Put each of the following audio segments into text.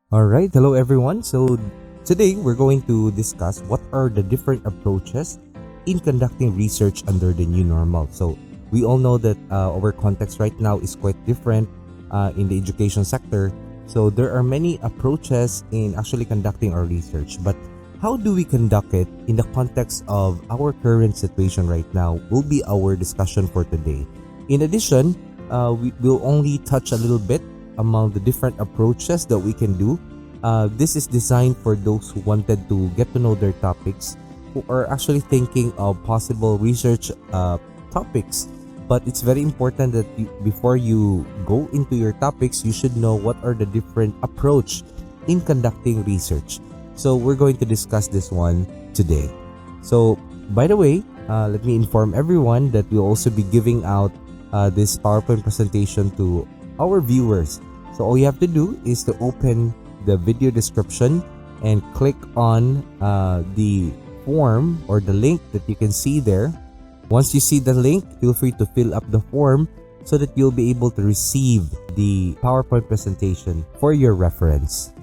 Alright, hello everyone. So today we're going to discuss what are the different approaches in conducting research under the new normal. So we all know that our context right now is quite different in the education sector. So there are many approaches in actually conducting our research, but how do we conduct it in the context of our current situation right now will be our discussion for today. In addition, we will only touch a little bit among the different approaches that we can do. This is designed for those who wanted to get to know their topics, who are actually thinking of possible research topics. But it's very important that before you go into your topics, you should know what are the different approach in conducting research. So we're going to discuss this one today. So by the way, let me inform everyone that we'll also be giving out this PowerPoint presentation to our viewers. So all you have to do is to open the video description and click on the form or the link that you can see there. Once you see the link, feel free to fill up the form so that you'll be able to receive the PowerPoint presentation for your reference.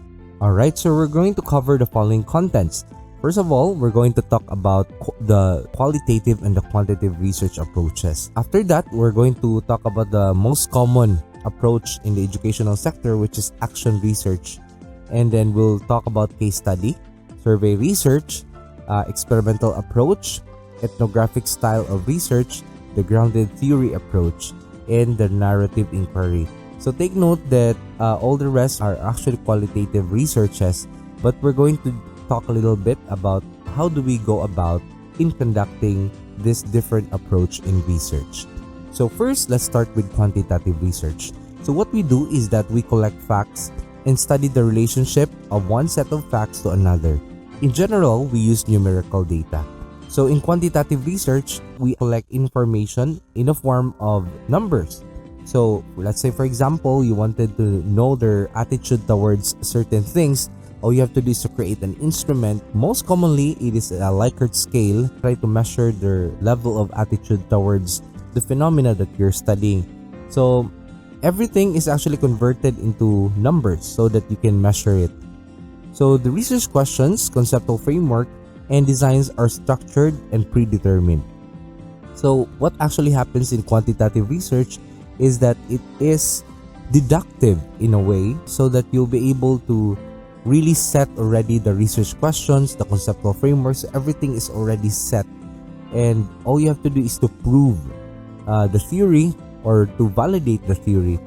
Alright, so we're going to cover the following contents. First of all, we're going to talk about the qualitative and the quantitative research approaches. After that, we're going to talk about the most common approach in the educational sector, which is action research. And then we'll talk about case study, survey research, experimental approach, ethnographic style of research, the grounded theory approach, and the narrative inquiry. So take note that all the rest are actually qualitative researches, but we're going to talk a little bit about how do we go about in conducting this different approach in research. So first, let's start with quantitative research. So what we do is that we collect facts and study the relationship of one set of facts to another. In general, we use numerical data. So in quantitative research, we collect information in the form of numbers. So let's say, for example, you wanted to know their attitude towards certain things. All you have to do is to create an instrument. Most commonly, it is a Likert scale. Try to measure their level of attitude towards the phenomena that you're studying. So everything is actually converted into numbers so that you can measure it. So the research questions, conceptual framework, and designs are structured and predetermined. So what actually happens in quantitative research is that it is deductive in a way, so that you'll be able to really set already the research questions, the conceptual frameworks, everything is already set, and all you have to do is to prove the theory or to validate the theory.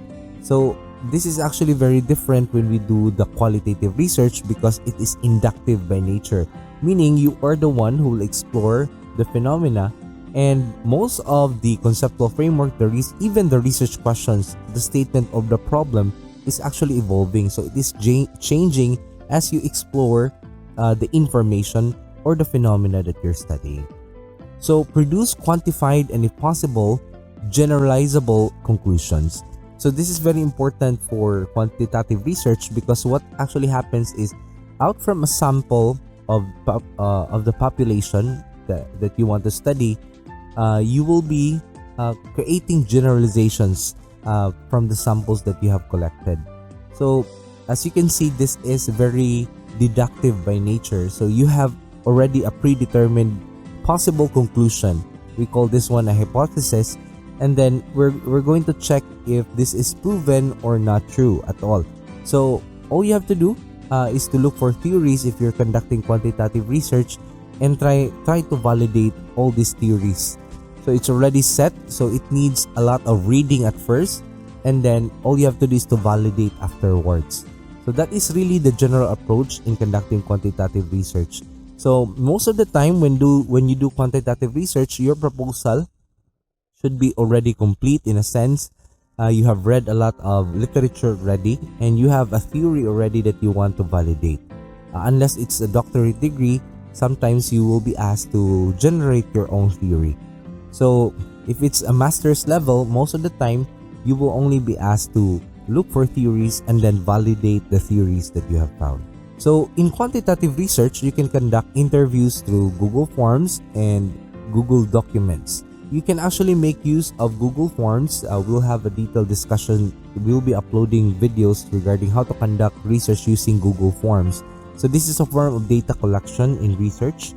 So this is actually very different when we do the qualitative research, because it is inductive by nature, meaning you are the one who will explore the phenomena. And most of the conceptual framework, even the research questions, the statement of the problem is actually evolving. So it is changing as you explore the information or the phenomena that you're studying. So produce quantified and, if possible, generalizable conclusions. So this is very important for quantitative research, because what actually happens is, out from a sample of the population that you want to study, you will be creating generalizations from the samples that you have collected. So as you can see, this is very deductive by nature. So you have already a predetermined possible conclusion. We call this one a hypothesis, and then we're going to check if this is proven or not true at all. So all you have to do is to look for theories if you're conducting quantitative research, and try to validate all these theories. So it's already set, so it needs a lot of reading at first, and then all you have to do is to validate afterwards. So that is really the general approach in conducting quantitative research. So most of the time when you do quantitative research, your proposal should be already complete in a sense. You have read a lot of literature already, and you have a theory already that you want to validate. Unless it's a doctorate degree, sometimes you will be asked to generate your own theory. So if it's a master's level, most of the time you will only be asked to look for theories and then validate the theories that you have found. So in quantitative research, you can conduct interviews through Google Forms and Google Documents. you can actually make use of Google Forms. We'll have a detailed discussion. We'll be uploading videos regarding how to conduct research using Google Forms. So this is a form of data collection in research,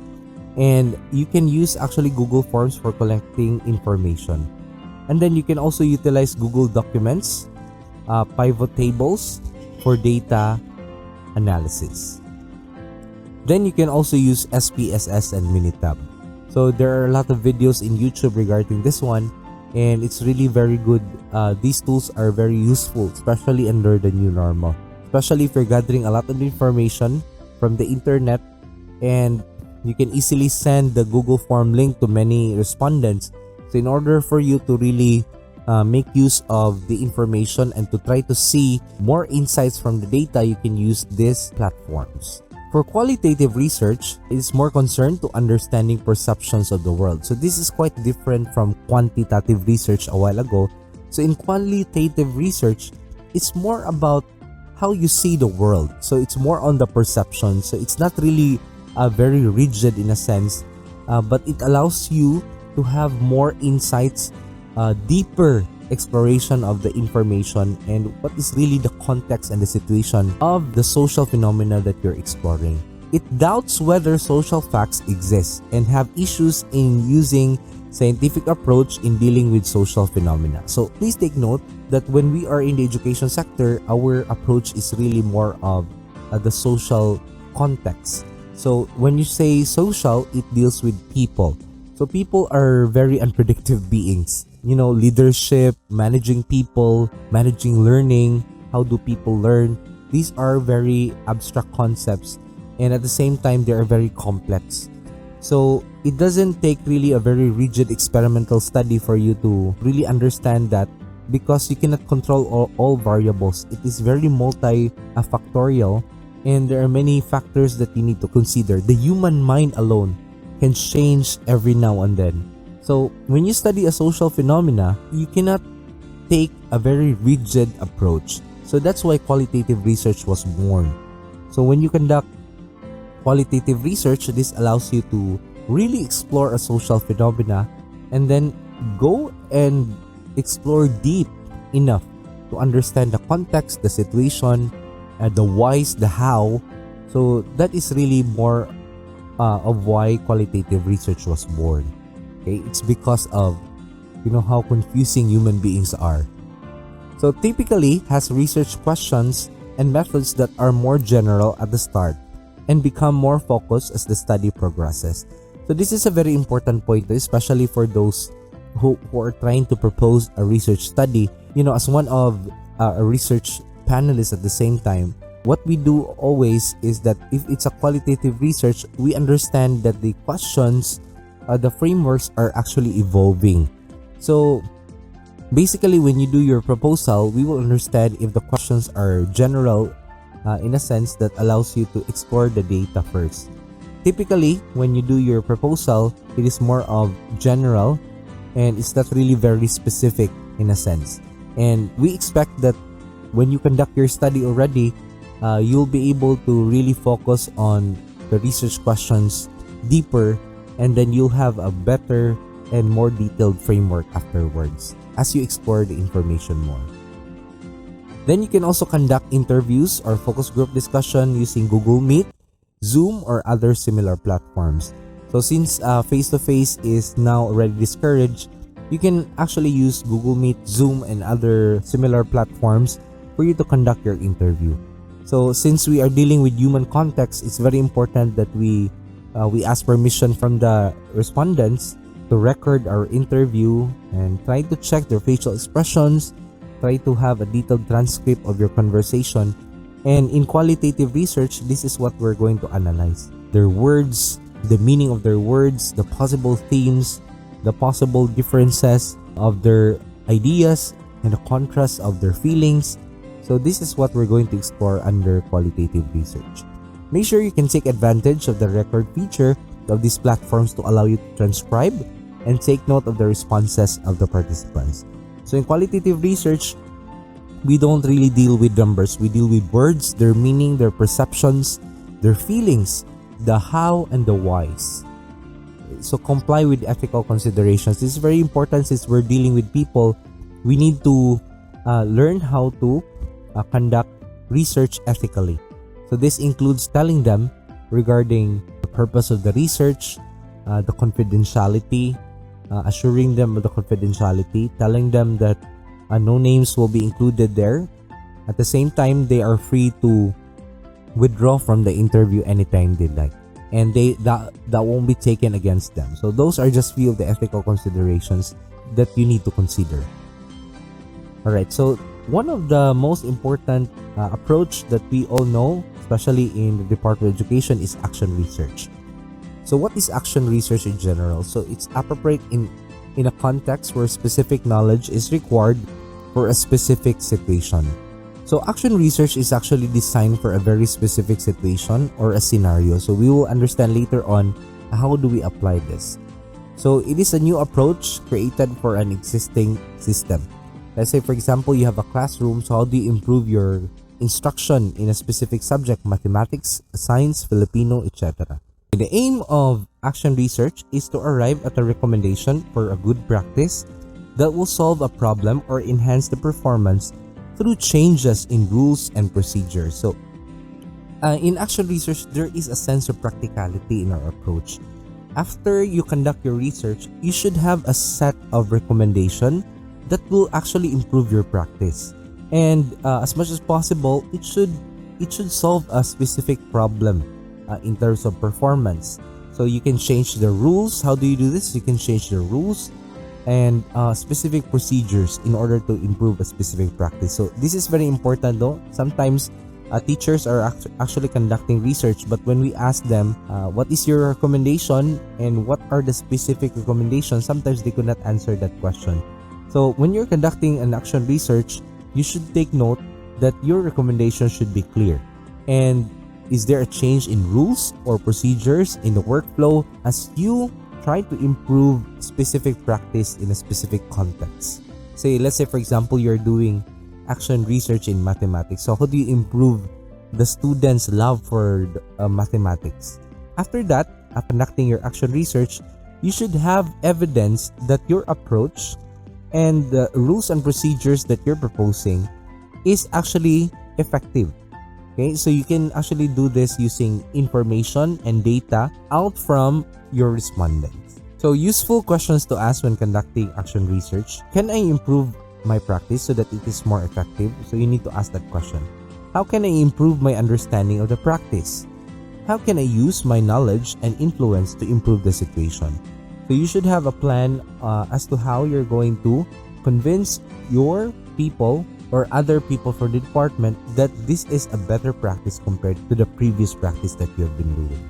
and you can use actually Google Forms for collecting information. And then you can also utilize Google Documents, pivot tables for data analysis. Then you can also use SPSS and Minitab. So there are a lot of videos in YouTube regarding this one, and it's really very good. These tools are very useful, especially under the new normal. Especially if you're gathering a lot of information from the internet, and you can easily send the Google form link to many respondents. So in order for you to really make use of the information and to try to see more insights from the data, you can use these platforms. For qualitative research, it is more concerned to understanding perceptions of the world. So this is quite different from quantitative research a while ago. So in qualitative research, it's more about how you see the world. So it's more on the perception. So it's not really very rigid in a sense, but it allows you to have more insights, deeper exploration of the information, and what is really the context and the situation of the social phenomena that you're exploring. It doubts whether social facts exist and have issues in using scientific approach in dealing with social phenomena. So please take note that when we are in the education sector, our approach is really more of the social context. So when you say social, it deals with people. So people are very unpredictable beings. You know, leadership, managing people, managing learning, how do people learn? These are very abstract concepts, and at the same time, they are very complex. So it doesn't take really a very rigid experimental study for you to really understand that, because you cannot control all variables. It is very multi-factorial, and there are many factors that you need to consider. The human mind alone can change every now and then. So when you study a social phenomena, you cannot take a very rigid approach. So that's why qualitative research was born. So when you conduct qualitative research, this allows you to really explore a social phenomena and then go and explore deep enough to understand the context, the situation, the whys, the how. So that is really more of why qualitative research was born. Okay, it's because of, how confusing human beings are. So typically has research questions and methods that are more general at the start and become more focused as the study progresses. So this is a very important point, especially for those who are trying to propose a research study. As one of a research panelist at the same time, what we do always is that if it's a qualitative research, we understand that the questions, the frameworks are actually evolving. So basically, when you do your proposal, we will understand if the questions are general in a sense that allows you to explore the data first. Typically, when you do your proposal, it is more of general and it's not really very specific in a sense. And we expect that when you conduct your study already, you'll be able to really focus on the research questions deeper, and then you'll have a better and more detailed framework afterwards as you explore the information more. Then you can also conduct interviews or focus group discussion using Google Meet, Zoom, or other similar platforms. So since face-to-face is now already discouraged, you can actually use Google Meet, Zoom, and other similar platforms for you to conduct your interview. So since we are dealing with human context, it's very important that we ask permission from the respondents to record our interview and try to check their facial expressions, try to have a detailed transcript of your conversation. And in qualitative research, this is what we're going to analyze. Their words, the meaning of their words, the possible themes, the possible differences of their ideas, and the contrast of their feelings. So this is what we're going to explore under qualitative research. Make sure you can take advantage of the record feature of these platforms to allow you to transcribe and take note of the responses of the participants. So in qualitative research, we don't really deal with numbers. We deal with words, their meaning, their perceptions, their feelings, the how and the whys. So comply with ethical considerations. This is very important since we're dealing with people. We need to learn how to conduct research ethically. So this includes telling them regarding the purpose of the research, the confidentiality, assuring them of the confidentiality, telling them that no names will be included there. At the same time, they are free to withdraw from the interview anytime they like, and that won't be taken against them. So those are just few of the ethical considerations that you need to consider. All right, so one of the most important approach that we all know, especially in the Department of Education, is action research. So what is action research in general? So it's appropriate in a context where specific knowledge is required for a specific situation. So action research is actually designed for a very specific situation or a scenario. So we will understand later on how do we apply this. So it is a new approach created for an existing system. Let's say, for example, you have a classroom. So how do you improve your instruction in a specific subject, mathematics, science, Filipino, etc.? The aim of action research is to arrive at a recommendation for a good practice that will solve a problem or enhance the performance through changes in rules and procedures. So in action research, there is a sense of practicality in our approach. After you conduct your research, you should have a set of recommendations that will actually improve your practice. And as much as possible, it should solve a specific problem in terms of performance. So you can change the rules. How do you do this? You can change the rules and specific procedures in order to improve a specific practice. So this is very important though. Sometimes teachers are actually conducting research, but when we ask them what is your recommendation and what are the specific recommendations, sometimes they could not answer that question. So when you're conducting an action research, you should take note that your recommendation should be clear. And is there a change in rules or procedures in the workflow as you try to improve specific practice in a specific context? Let's say for example, you're doing action research in mathematics. So how do you improve the students' love for mathematics? After that, after conducting your action research, you should have evidence that your approach and the rules and procedures that you're proposing is actually effective. Okay, so you can actually do this using information and data out from your respondents. So useful questions to ask when conducting action research: can I improve my practice so that it is more effective? So you need to ask that question. How can I improve my understanding of the practice? How can I use my knowledge and influence to improve the situation? So you should have a plan as to how you're going to convince your people or other people for the department that this is a better practice compared to the previous practice that you have been doing.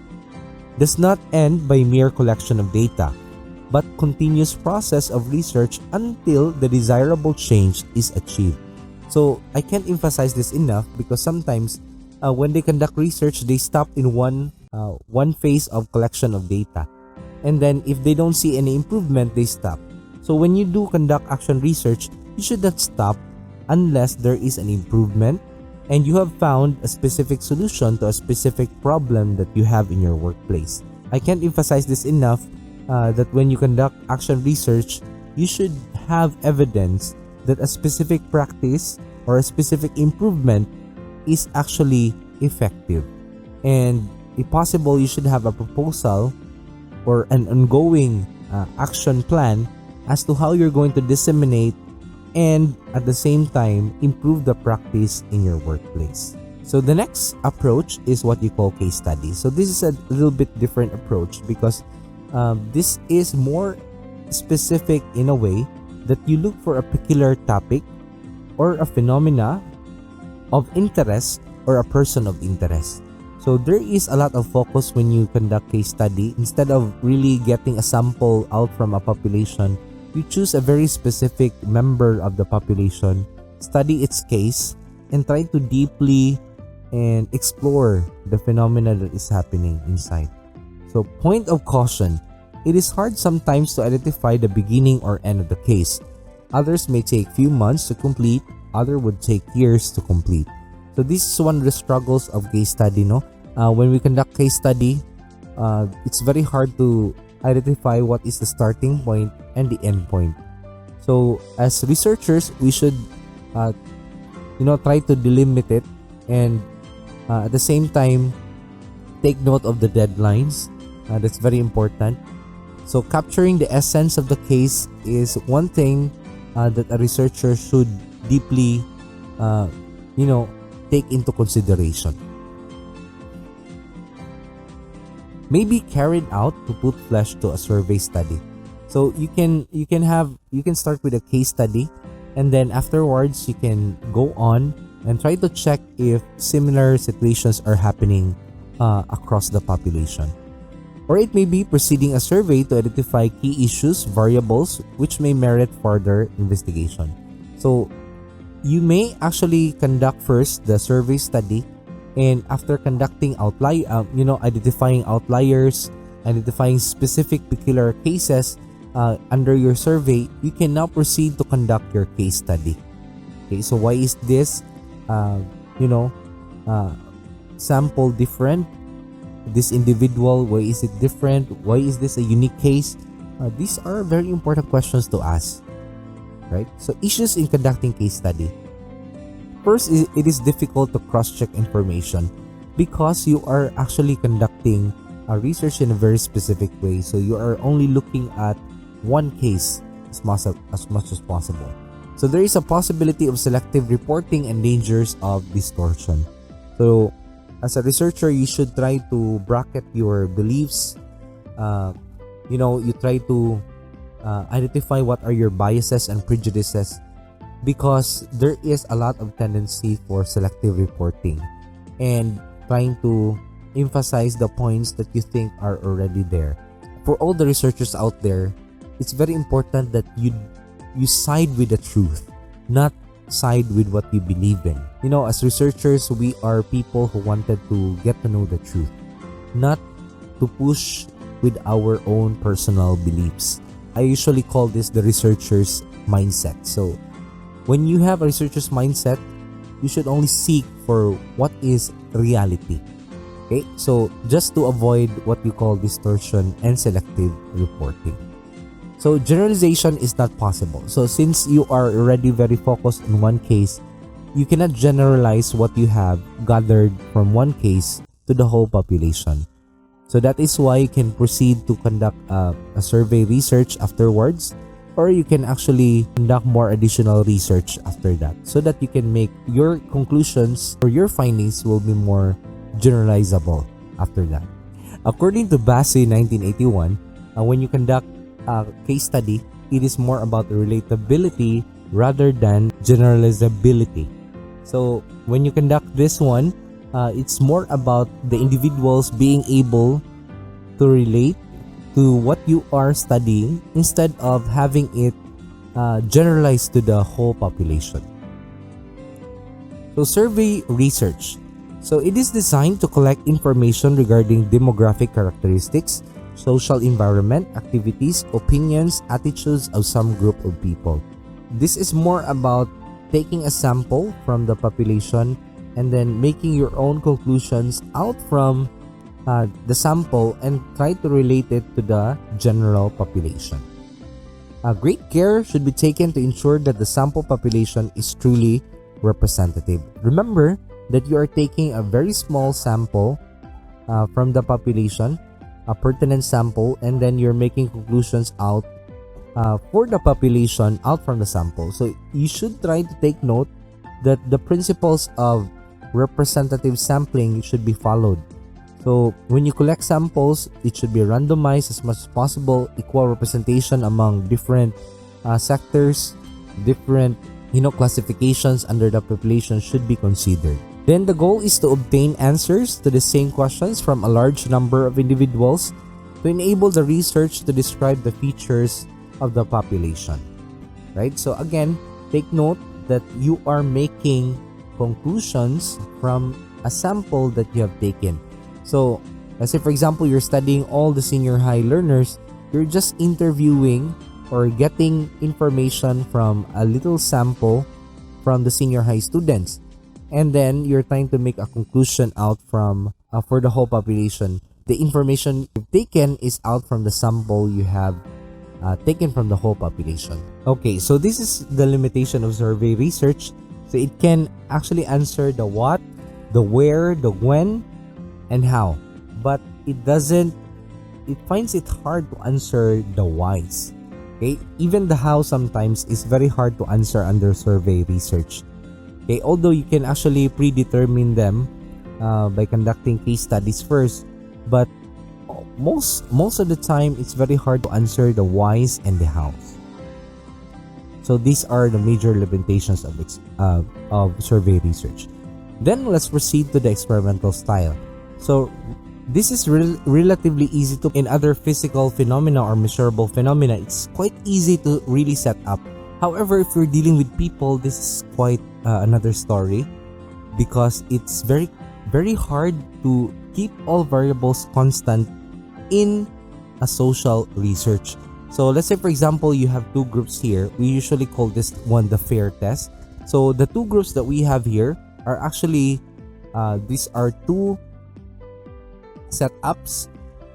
Does not end by mere collection of data, but continuous process of research until the desirable change is achieved. So I can't emphasize this enough, because sometimes when they conduct research, they stop in one phase of collection of data. And then if they don't see any improvement, they stop. So when you do conduct action research, you should not stop unless there is an improvement and you have found a specific solution to a specific problem that you have in your workplace. I can't emphasize this enough that when you conduct action research, you should have evidence that a specific practice or a specific improvement is actually effective. And if possible, you should have a proposal or an ongoing action plan as to how you're going to disseminate and at the same time improve the practice in your workplace. So the next approach is what you call case study. So this is a little bit different approach, because this is more specific in a way that you look for a particular topic or a phenomena of interest or a person of interest. So there is a lot of focus when you conduct case study. Instead of really getting a sample out from a population, you choose a very specific member of the population, study its case, and try to deeply and explore the phenomena that is happening inside. So point of caution: it is hard sometimes to identify the beginning or end of the case. Others may take few months to complete, other would take years to complete. So this is one of the struggles of case study, no? When we conduct case study, it's very hard to identify what is the starting point and the end point. So as researchers, we should try to delimit it, and at the same time take note of the deadlines. That's very important. So capturing the essence of the case is one thing that a researcher should deeply take into consideration. May be carried out to put flesh to a survey study. So you can start with a case study, and then afterwards you can go on and try to check if similar situations are happening across the population. Or it may be proceeding a survey to identify key issues, variables which may merit further investigation. So you may actually conduct first the survey study, and after conducting identifying outliers, identifying specific peculiar cases under your survey, you can now proceed to conduct your case study. Okay, so why is this sample different? This individual, why is it different? Why is this a unique case? These are very important questions to ask, right? So issues in conducting case study. First, it is difficult to cross-check information because you are actually conducting research in a very specific way. So you are only looking at one case as much as possible. So there is a possibility of selective reporting and dangers of distortion. So as a researcher, you should try to bracket your beliefs. You try to identify what are your biases and prejudices, because there is a lot of tendency for selective reporting and trying to emphasize the points that you think are already there. For all the researchers out there, it's very important that you side with the truth, not side with what you believe in. As researchers, we are people who wanted to get to know the truth, not to push with our own personal beliefs. I usually call this the researcher's mindset. So when you have a researcher's mindset, you should only seek for what is reality. Okay, so just to avoid what you call distortion and selective reporting. So generalization is not possible. So since you are already very focused on one case, you cannot generalize what you have gathered from one case to the whole population. So that is why you can proceed to conduct a survey research afterwards, or you can actually conduct more additional research after that, so that you can make your conclusions or your findings will be more generalizable after that. According to Bassey 1981, when you conduct a case study, it is more about relatability rather than generalizability. So when you conduct this one, it's more about the individuals being able to relate to what you are studying instead of having it generalized to the whole population. So survey research. So it is designed to collect information regarding demographic characteristics, social environment, activities, opinions, attitudes of some group of people. This is more about taking a sample from the population and then making your own conclusions out from the sample and try to relate it to the general population. Great care should be taken to ensure that the sample population is truly representative. Remember that you are taking a very small sample from the population, a pertinent sample, and then you're making conclusions out for the population out from the sample. So you should try to take note that the principles of representative sampling should be followed. So when you collect samples, it should be randomized as much as possible. Equal representation among different sectors, different classifications under the population should be considered. Then the goal is to obtain answers to the same questions from a large number of individuals to enable the research to describe the features of the population. Right? So again, take note that you are making conclusions from a sample that you have taken. So let's say, for example, you're studying all the senior high learners, you're just interviewing or getting information from a little sample from the senior high students. And then you're trying to make a conclusion out from for the whole population, the information you've taken is out from the sample you have taken from the whole population. Okay, so this is the limitation of survey research. So it can actually answer the what, the where, the when, and how, but it finds it hard to answer the whys. Okay, even the how sometimes is very hard to answer under survey research. Okay, although you can actually predetermine them by conducting case studies first, but most of the time it's very hard to answer the whys and the hows. So these are the major limitations of survey research. Then let's proceed to the experimental style. So this is relatively easy to in other physical phenomena or measurable phenomena. It's quite easy to really set up. However, if you're dealing with people, this is quite another story, because it's very hard to keep all variables constant in a social research. So let's say, for example, you have two groups here. We usually call this one the FAIR test. So the two groups that we have here are actually these are two setups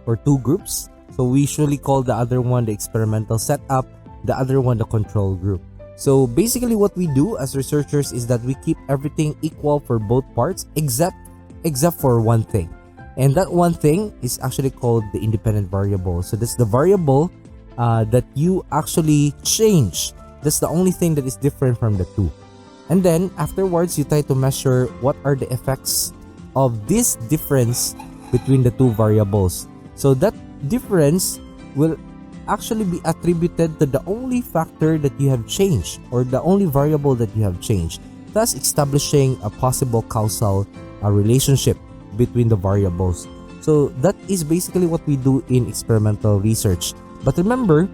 or two groups. So we usually call the other one the experimental setup, the other one the control group. So basically what we do as researchers is that we keep everything equal for both parts except for one thing. And that one thing is actually called the independent variable. So that's the variable that you actually change. That's the only thing that is different from the two. And then afterwards, you try to measure what are the effects of this difference between the two variables. So that difference will actually be attributed to the only factor that you have changed, or the only variable that you have changed, thus establishing a possible causal relationship between the variables. So that is basically what we do in experimental research. But remember,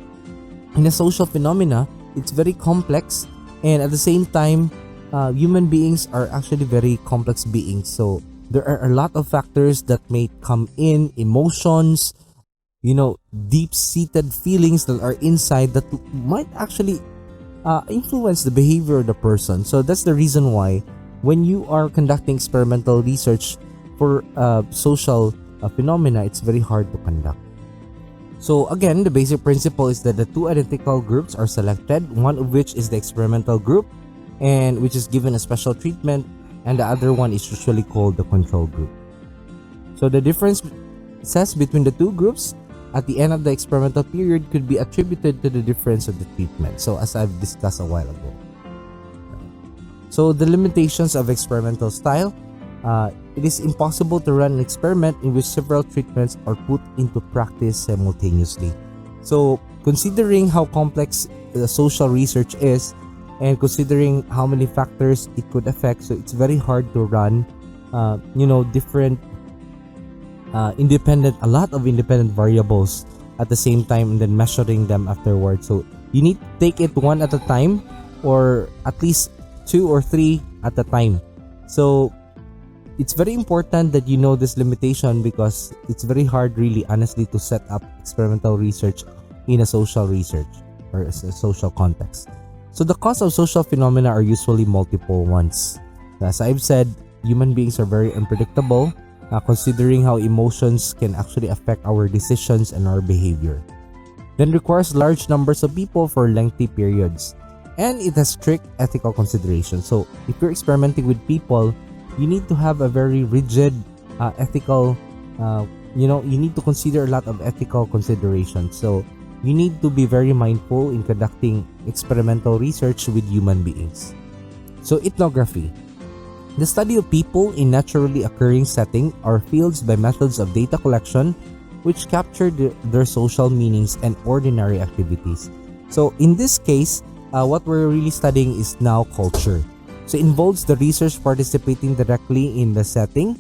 in a social phenomena, it's very complex, and at the same time, human beings are actually very complex beings. So there are a lot of factors that may come in, emotions, deep-seated feelings that are inside that might actually influence the behavior of the person. So that's the reason why when you are conducting experimental research for social phenomena, it's very hard to conduct. So again, the basic principle is that the two identical groups are selected, one of which is the experimental group, and which is given a special treatment, and the other one is usually called the control group. So the differences between the two groups at the end of the experimental period could be attributed to the difference of the treatment. So as I've discussed a while ago. So the limitations of experimental style. It is impossible to run an experiment in which several treatments are put into practice simultaneously. So considering how complex the social research is, and considering how many factors it could affect, so it's very hard to run different a lot of independent variables at the same time and then measuring them afterwards. So you need to take it one at a time, or at least two or three at a time. So it's very important that you know this limitation, because it's very hard, really, honestly, to set up experimental research in a social research or a social context. So the cause of social phenomena are usually multiple ones. As I've said, human beings are very unpredictable, considering how emotions can actually affect our decisions and our behavior. Then requires large numbers of people for lengthy periods, and it has strict ethical considerations. So if you're experimenting with people, you need to have a very rigid ethical, you need to consider a lot of ethical considerations. So you need to be very mindful in conducting experimental research with human beings. So ethnography, the study of people in naturally occurring setting, or fields by methods of data collection which capture their social meanings and ordinary activities. So in this case, what we're really studying is now culture. So it involves the research participating directly in the setting,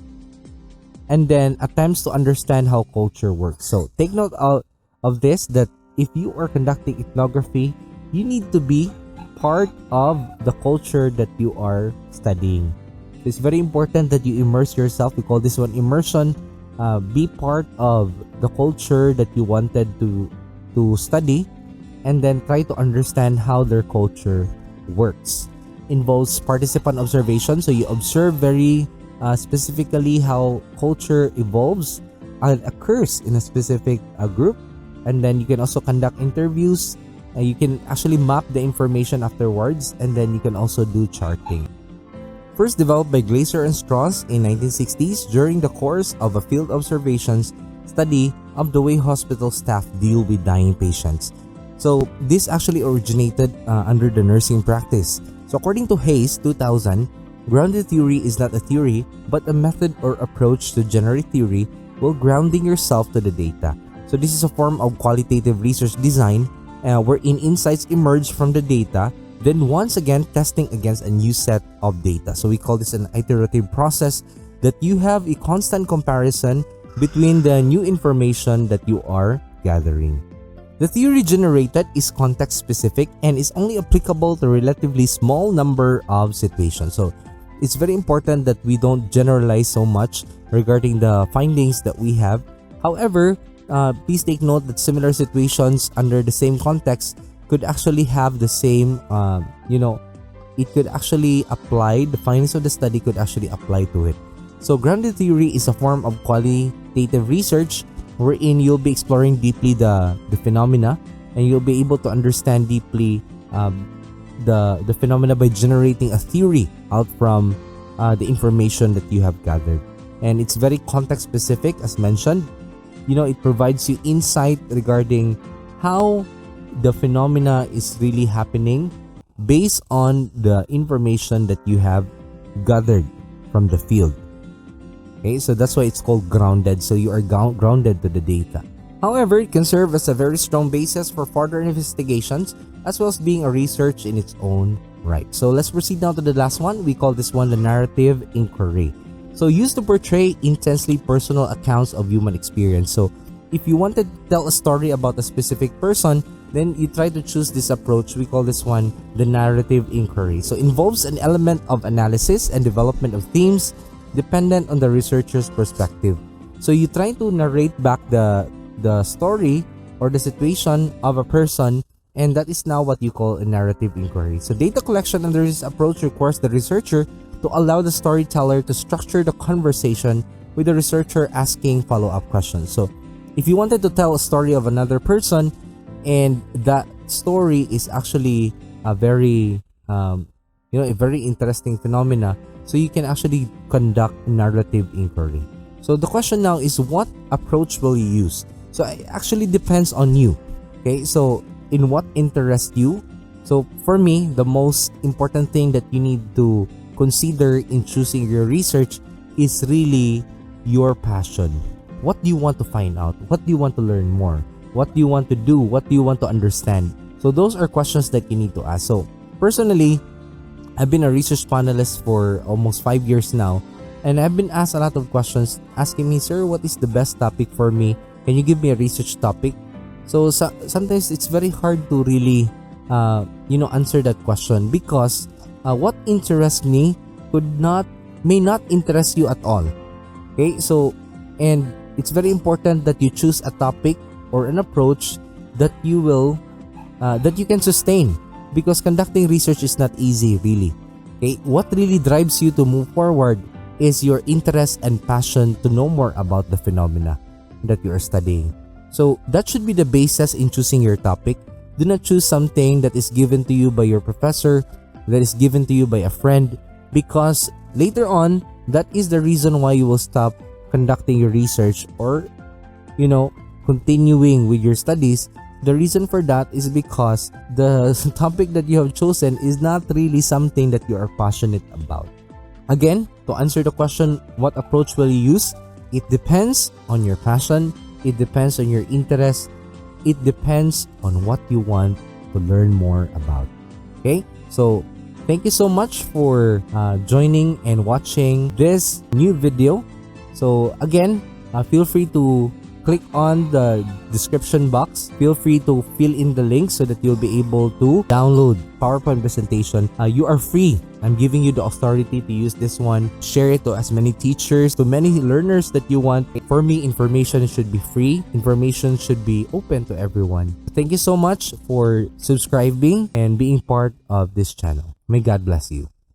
and then attempts to understand how culture works. So take note of this, that if you are conducting ethnography, you need to be part of the culture that you are studying. So it's very important that you immerse yourself. We call this one immersion. Be part of the culture that you wanted to study, and then try to understand how their culture works. Involves participant observation, so you observe very specifically how culture evolves, occurs in a specific group, and then you can also conduct interviews. You can actually map the information afterwards, and then you can also do charting. First developed by Glaser and Strauss in 1960s during the course of a field observations study of the way hospital staff deal with dying patients. So this actually originated under the nursing practice. So according to Hayes 2000, grounded theory is not a theory but a method or approach to generate theory while grounding yourself to the data. So this is a form of qualitative research design wherein insights emerge from the data, then once again testing against a new set of data. So we call this an iterative process that you have a constant comparison between the new information that you are gathering. The theory generated is context specific and is only applicable to a relatively small number of situations. So it's very important that we don't generalize so much regarding the findings that we have. However, please take note that similar situations under the same context could actually have the same, it could actually apply, the findings of the study could actually apply to it. So grounded theory is a form of qualitative research wherein you'll be exploring deeply the phenomena, and you'll be able to understand deeply the phenomena by generating a theory out from the information that you have gathered. And it's very context specific, as mentioned. It provides you insight regarding how the phenomena is really happening based on the information that you have gathered from the field. Okay, so that's why it's called grounded. So you are grounded to the data. However, it can serve as a very strong basis for further investigations as well as being a research in its own right. So let's proceed now to the last one. We call this one the narrative inquiry. So used to portray intensely personal accounts of human experience. So if you wanted to tell a story about a specific person, then you try to choose this approach. We call this one the narrative inquiry. So involves an element of analysis and development of themes dependent on the researcher's perspective. So you try to narrate back the story or the situation of a person, and that is now what you call a narrative inquiry. So data collection under this approach requires the researcher to allow the storyteller to structure the conversation with the researcher asking follow-up questions. So if you wanted to tell a story of another person and that story is actually a very a very interesting phenomena, so you can actually conduct narrative inquiry. So the question now is, what approach will you use? So it actually depends on you. Okay, so in what interests you? So for me, the most important thing that you need to consider in choosing your research is really your passion. What do you want to find out? What do you want to learn more? What do you want to do? What do you want to understand? So those are questions that you need to ask. So personally, I've been a research panelist for almost 5 years now, and I've been asked a lot of questions asking me, sir, what is the best topic for me? Can you give me a research topic? So sometimes it's very hard to really answer that question, because what interests me may not interest you at all. Okay, so and it's very important that you choose a topic or an approach that you will that you can sustain, because conducting research is not easy, really. Okay, what really drives you to move forward is your interest and passion to know more about the phenomena that you are studying. So that should be the basis in choosing your topic. Do not choose something that is given to you by your professor, that is given to you by a friend, because later on, that is the reason why you will stop conducting your research or continuing with your studies. The reason for that is because the topic that you have chosen is not really something that you are passionate about. Again, to answer the question, what approach will you use? It depends on your passion. It depends on your interest. It depends on what you want to learn more about. Okay? So, thank you so much for joining and watching this new video. So, again, feel free to click on the description box. Feel free to fill in the link so that you'll be able to download PowerPoint presentation. You are free. I'm giving you the authority to use this one. Share it to as many teachers, to many learners that you want. For me, information should be free. Information should be open to everyone. Thank you so much for subscribing and being part of this channel. May God bless you.